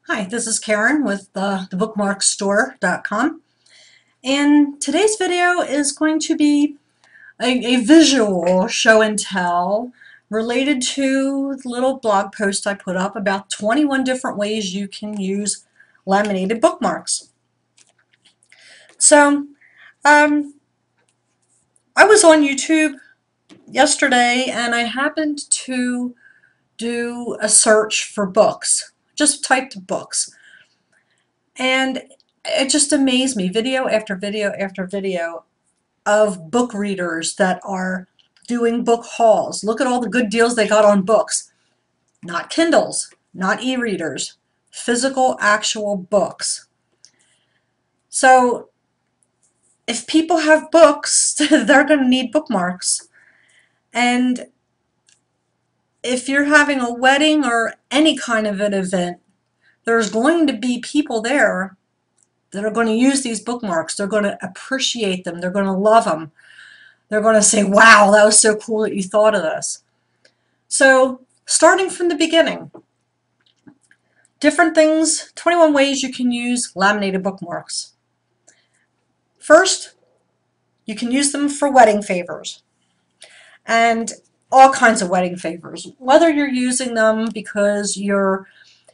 Hi, this is Karen with thebookmarkstore.com, and today's video is going to be a visual show and tell related to the little blog post I put up about 21 different ways you can use laminated bookmarks. So, I was on YouTube yesterday and I happened to do a search for books. Just typed books. And it just amazed me, video after video after video of book readers that are doing book hauls. Look at all the good deals they got on books. Not Kindles, not e-readers, physical, actual books. So if people have books, they're going to need bookmarks. And if you're having a wedding or any kind of an event, there's going to be people there that are going to use these bookmarks. They're going to appreciate them. They're going to love them. They're going to say, wow, that was so cool that you thought of this. So starting from the beginning, different things, 21 ways you can use laminated bookmarks. First, you can use them for wedding favors and all kinds of wedding favors, whether you're using them because you're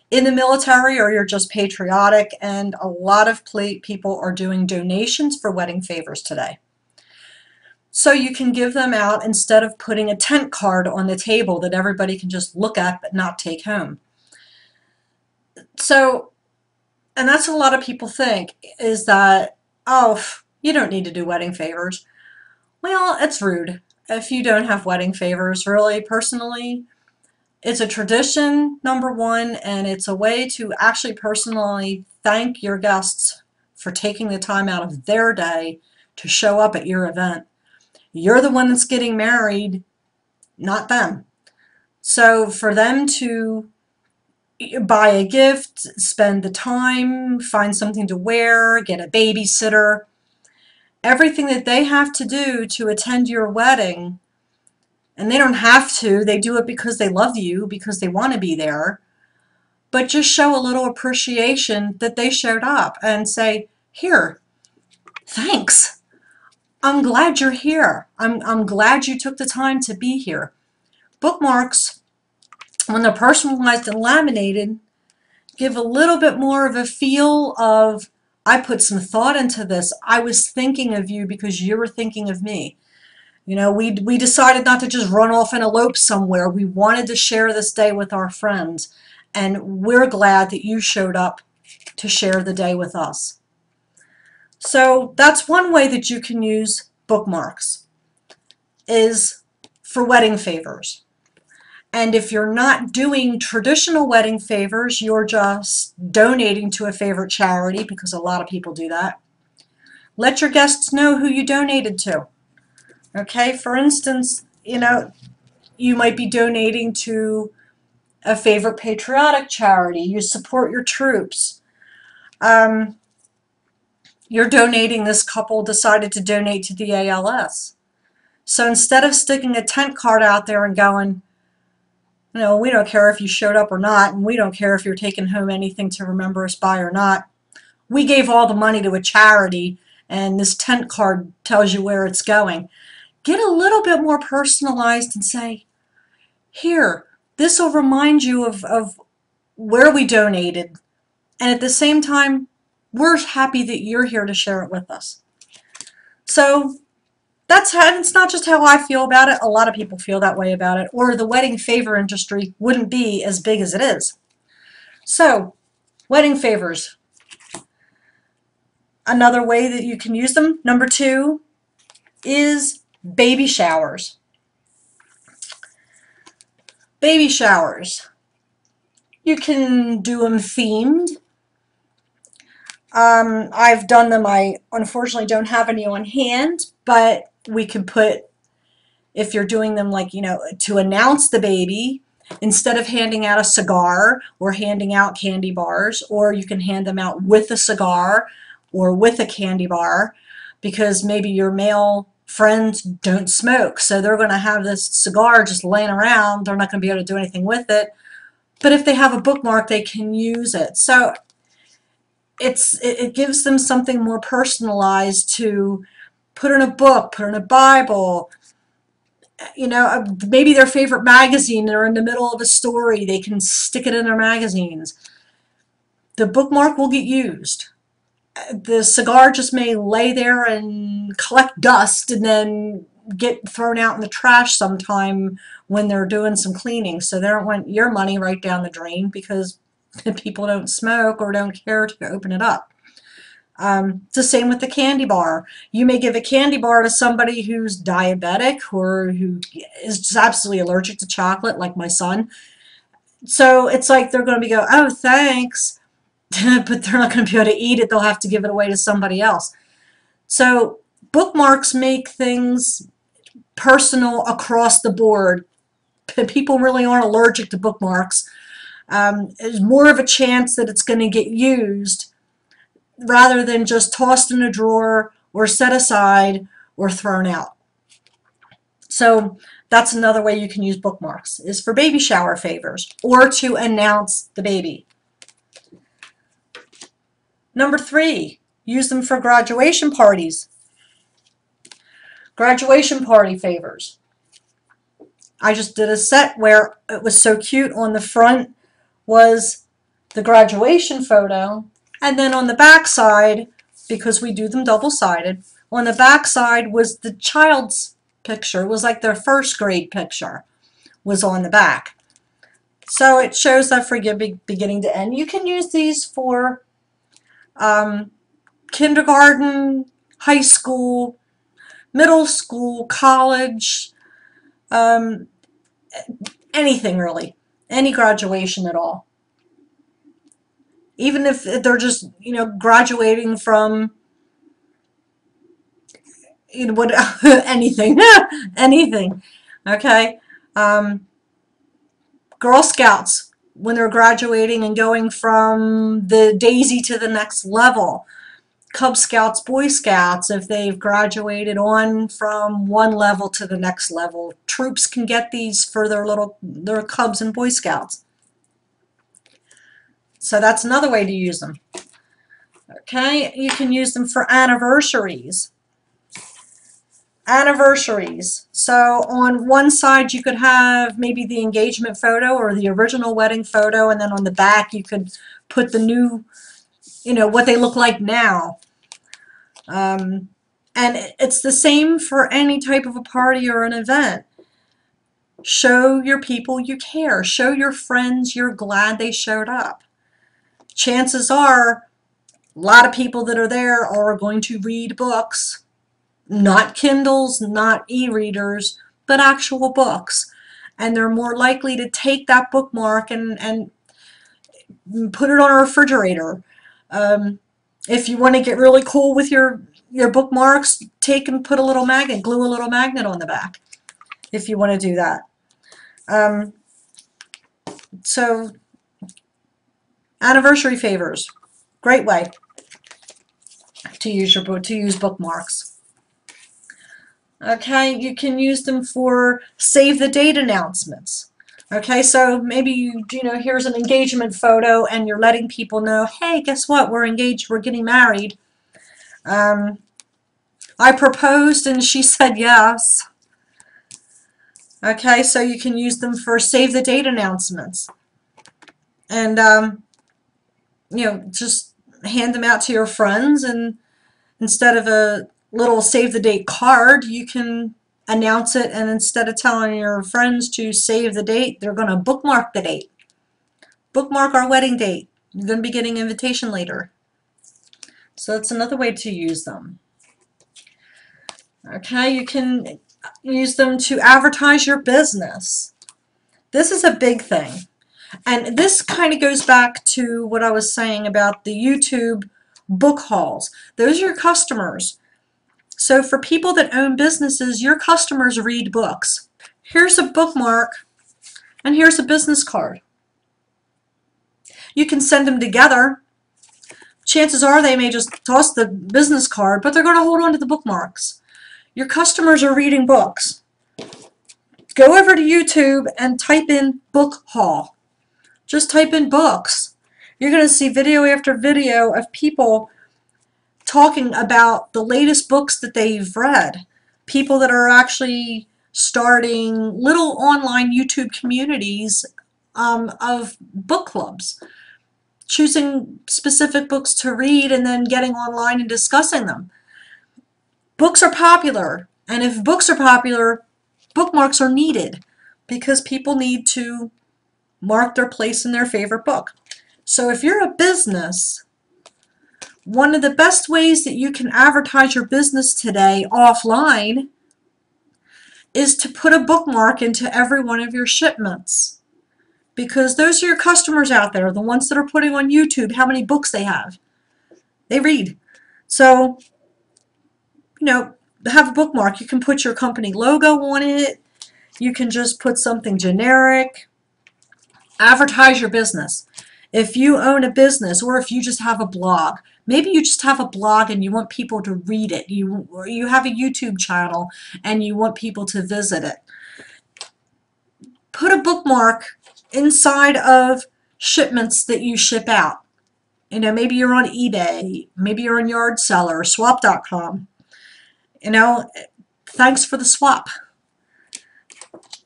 in the military or you're just patriotic, and a lot of people are doing donations for wedding favors today. So you can give them out instead of putting a tent card on the table that everybody can just look at but not take home. So, and that's what a lot of people think, is that, oh, you don't need to do wedding favors. Well, it's rude if you don't have wedding favors. Really, personally, it's a tradition, number one, and it's a way to actually personally thank your guests for taking the time out of their day to show up at your event. You're the one that's getting married, not them. So for them to buy a gift, spend the time, find something to wear, get a babysitter, everything that they have to do to attend your wedding. And they don't have to, they do it because they love you, because they want to be there. But just show a little appreciation that they showed up and say, here, thanks. I'm glad you're here. I'm glad you took the time to be here. Bookmarks, when they're personalized and laminated, give a little bit more of a feel of, I put some thought into this. I was thinking of you because you were thinking of me. You know, we decided not to just run off and elope somewhere. We wanted to share this day with our friends, and we're glad that you showed up to share the day with us. So that's one way that you can use bookmarks, is for wedding favors. And if you're not doing traditional wedding favors, you're just donating to a favorite charity, because a lot of people do that, let your guests know who you donated to. Okay, for instance, you know, you might be donating to a favorite patriotic charity. You support your troops. You're donating, this couple decided to donate to the ALS. So instead of sticking a tent card out there and going, you know, we don't care if you showed up or not, and we don't care if you're taking home anything to remember us by or not, we gave all the money to a charity, and this tent card tells you where it's going. Get a little bit more personalized and say, here, this will remind you of where we donated. And at the same time, we're happy that you're here to share it with us. So that's how, it's not just how I feel about it. A lot of people feel that way about it, or the wedding favor industry wouldn't be as big as it is. So, wedding favors. Another way that you can use them, number 2, is baby showers. Baby showers. You can do them themed. I've done them. I unfortunately don't have any on hand, but we could put, if you're doing them like, you know, to announce the baby, instead of handing out a cigar or handing out candy bars, or you can hand them out with a cigar or with a candy bar, because maybe your male friends don't smoke, so they're going to have this cigar just laying around. They're not going to be able to do anything with it. but if they have a bookmark, they can use it. So it gives them something more personalized to put in a book, put in a Bible, you know, maybe their favorite magazine. They're in the middle of a story, they can stick it in their magazines. The bookmark will get used. The cigar just may lay there and collect dust and then get thrown out in the trash sometime when they're doing some cleaning. So they don't want your money right down the drain because people don't smoke or don't care to open it up. It's the same with the candy bar. You may give a candy bar to somebody who's diabetic or who is just absolutely allergic to chocolate, like my son. So it's like they're going to be go, oh, thanks, but they're not going to be able to eat it. They'll have to give it away to somebody else. So bookmarks make things personal across the board. People really aren't allergic to bookmarks. There's more of a chance that it's going to get used rather than just tossed in a drawer or set aside or thrown out. So that's another way you can use bookmarks, is for baby shower favors or to announce the baby. Number 3, use them for graduation parties. Graduation party favors. I just did a set where it was so cute. On the front was the graduation photo, and then on the back side, because we do them double-sided, on the back side was the child's picture. It was like their first grade picture was on the back. So it shows that from beginning to end. You can use these for kindergarten, high school, middle school, college, anything really, any graduation at all. Even if they're just, you know, graduating from, you know, what, anything, anything, okay? Girl Scouts, when they're graduating and going from the daisy to the next level. Cub Scouts, Boy Scouts, if they've graduated on from one level to the next level. Troops can get these for their Cubs and Boy Scouts. So that's another way to use them. Okay, you can use them for anniversaries. Anniversaries. So on one side you could have maybe the engagement photo or the original wedding photo, and then on the back you could put the new, you know, what they look like now. And it's the same for any type of a party or an event. Show your people you care. Show your friends you're glad they showed up. Chances are a lot of people that are there are going to read books, not Kindles, not e-readers, but actual books. And they're more likely to take that bookmark and put it on a refrigerator. If you want to get really cool with your bookmarks, take and put a little magnet, glue a little magnet on the back if you want to do that. So anniversary favors, great way to use bookmarks. Okay, you can use them for save the date announcements. Okay, so maybe you know, here's an engagement photo and you're letting people know, hey, guess what, we're engaged, we're getting married. I proposed and she said yes. Okay, so you can use them for save the date announcements. And you know, just hand them out to your friends, and instead of a little save the date card, you can announce it, and instead of telling your friends to save the date, they're going to bookmark the date. Bookmark our wedding date. You're going to be getting an invitation later. So that's another way to use them. Okay, you can use them to advertise your business. This is a big thing. And this kind of goes back to what I was saying about the YouTube book hauls. Those are your customers. So for people that own businesses, your customers read books. Here's a bookmark and here's a business card. You can send them together. Chances are they may just toss the business card, but they're going to hold on to the bookmarks. Your customers are reading books. Go over to YouTube and type in book haul. Just type in books. You're going to see video after video of people talking about the latest books that they've read. People that are actually starting little online YouTube communities of book clubs, choosing specific books to read and then getting online and discussing them. Books are popular, and if books are popular, bookmarks are needed because people need to mark their place in their favorite book. So if you're a business, one of the best ways that you can advertise your business today offline is to put a bookmark into every one of your shipments, because those are your customers out there, the ones that are putting on YouTube how many books they have. They read. So, have a bookmark. You can put your company logo on it. You can just put something generic. Advertise your business. If you own a business, or if you just have a blog, maybe you just have a blog and you want people to read it. Or you have a YouTube channel and you want people to visit it. Put a bookmark inside of shipments that you ship out. Maybe you're on eBay, maybe you're on Yard Seller or swap.com. Thanks for the swap.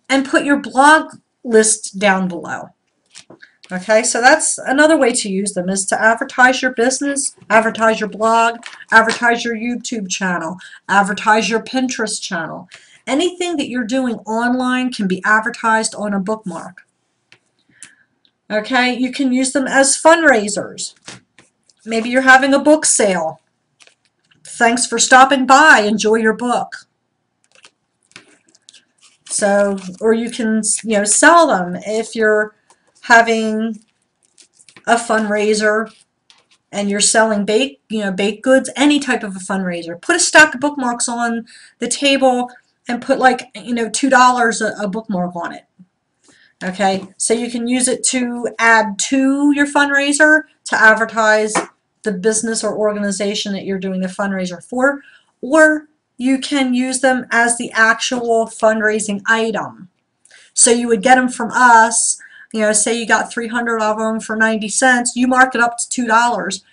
And put your blog list down below. Okay, so that's another way to use them, is to advertise your business, advertise your blog, advertise your YouTube channel, advertise your Pinterest channel. Anything that you're doing online can be advertised on a bookmark. Okay, you can use them as fundraisers. Maybe you're having a book sale. Thanks for stopping by. Enjoy your book. So, or you can, sell them if you're having a fundraiser and you're selling baked goods, any type of a fundraiser. Put a stack of bookmarks on the table and put $2 a bookmark on it. Okay, so you can use it to add to your fundraiser to advertise the business or organization that you're doing the fundraiser for, or you can use them as the actual fundraising item. So you would get them from us, say you got 300 of them for 90 cents, you mark it up to $2.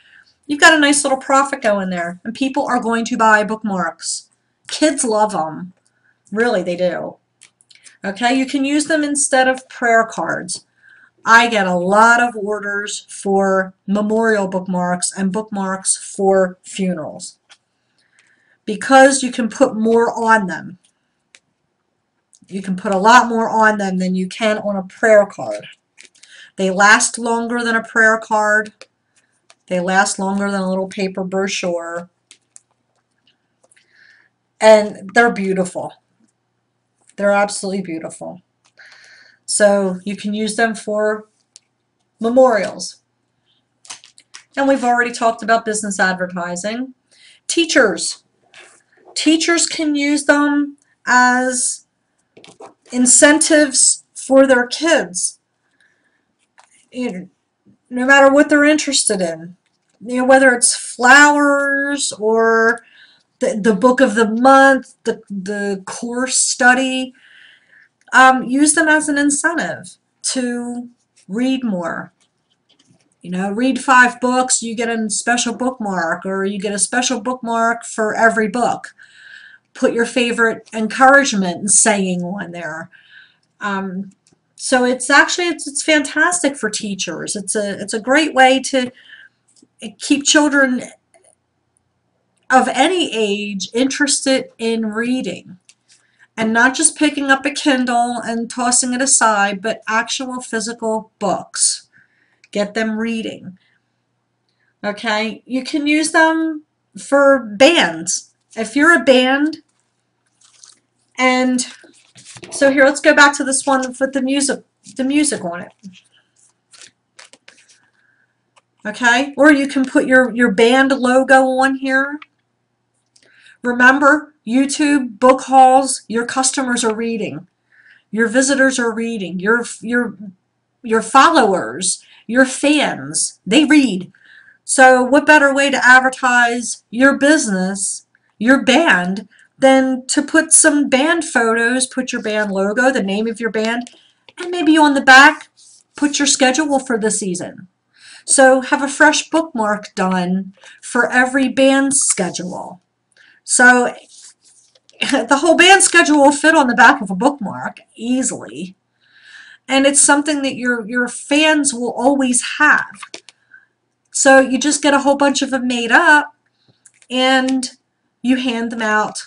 You've got a nice little profit going there, and people are going to buy bookmarks. Kids love them. Really, they do. Okay, you can use them instead of prayer cards. I get a lot of orders for memorial bookmarks and bookmarks for funerals because you can put more on them. You can put a lot more on them than you can on a prayer card. They last longer than a prayer card. They last longer than a little paper brochure. And they're beautiful. They're absolutely beautiful. So you can use them for memorials. And we've already talked about business advertising. Teachers. Teachers can use them as incentives for their kids. No matter what they're interested in. Whether it's flowers or the book of the month, the course study. Use them as an incentive to read more. Read 5 books, you get a special bookmark, or you get a special bookmark for every book. Put your favorite encouragement saying on there. So it's fantastic for teachers. It's a great way to keep children of any age interested in reading. And not just picking up a Kindle and tossing it aside, but actual physical books. Get them reading. Okay, you can use them for bands. If you're a band, and so here, let's go back to this one with the music on it. Okay, or you can put your band logo on here. Remember, YouTube, book hauls, your customers are reading. Your visitors are reading. Your followers, your fans, they read. So what better way to advertise your business, your band, than to put some band photos, put your band logo, the name of your band, and maybe on the back, put your schedule for the season. So have a fresh bookmark done for every band schedule. So the whole band schedule will fit on the back of a bookmark easily. And it's something that your fans will always have. So you just get a whole bunch of them made up and you hand them out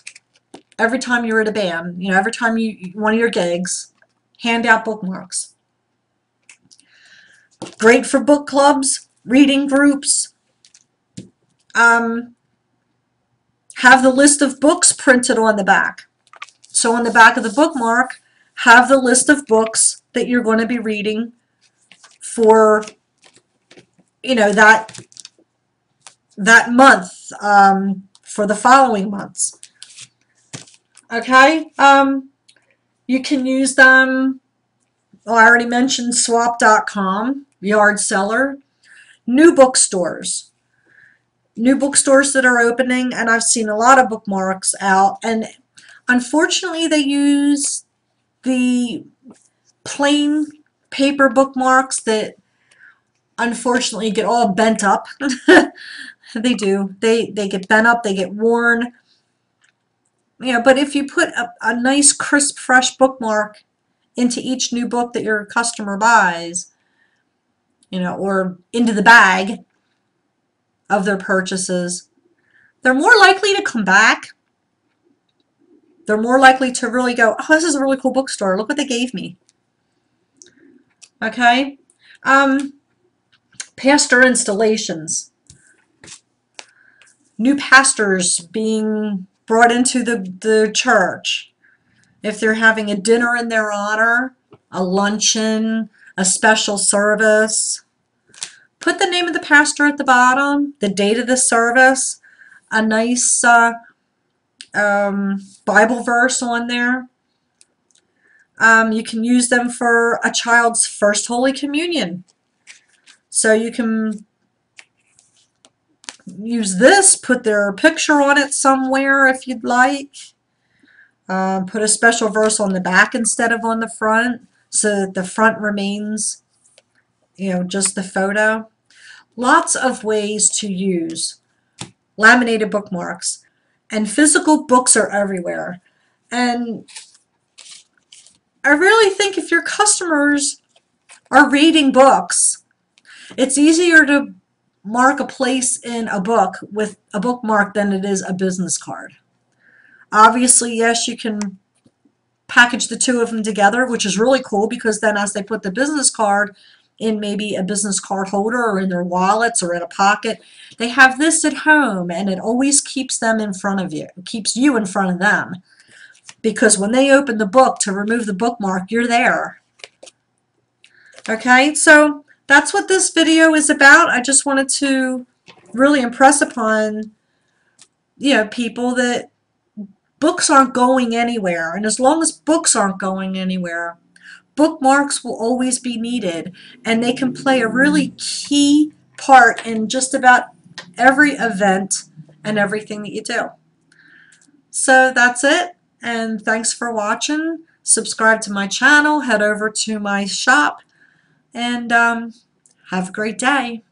every time you're at a band. You know, every time one of your gigs, hand out bookmarks. Great for book clubs, reading groups. Have the list of books printed on the back. So on the back of the bookmark, have the list of books that you're going to be reading for, you know, that month, for the following months. Okay, you can use them. Oh, I already mentioned swap.com, yard seller, new bookstores that are opening, and I've seen a lot of bookmarks out, and unfortunately they use the plain paper bookmarks that unfortunately get all bent up. They do. They get bent up, they get worn. You know, but if you put a nice, crisp, fresh bookmark into each new book that your customer buys, you know, or into the bag of their purchases, they're more likely to come back. They're more likely to really go, oh, this is a really cool bookstore. Look what they gave me. Okay. Pastor installations. New pastors being brought into the church. If they're having a dinner in their honor, a luncheon, a special service, put the name of the pastor at the bottom, the date of the service, a nice Bible verse on there. You can use them for a child's first Holy Communion. So you can use this, put their picture on it somewhere if you'd like. Put a special verse on the back instead of on the front, so that the front remains, you know, just the photo. Lots of ways to use laminated bookmarks, and physical books are everywhere. And I really think if your customers are reading books, it's easier to mark a place in a book with a bookmark than it is a business card. Obviously, yes, you can package the two of them together, which is really cool, because then as they put the business card in maybe a business card holder or in their wallets or in a pocket, they have this at home, and it always keeps them in front of you. It keeps you in front of them, because when they open the book to remove the bookmark, you're there. Okay, so that's what this video is about. I just wanted to really impress upon, you know, people that books aren't going anywhere, and as long as books aren't going anywhere, bookmarks will always be needed, and they can play a really key part in just about every event and everything that you do. So that's it, and thanks for watching. Subscribe to my channel, head over to my shop, and have a great day.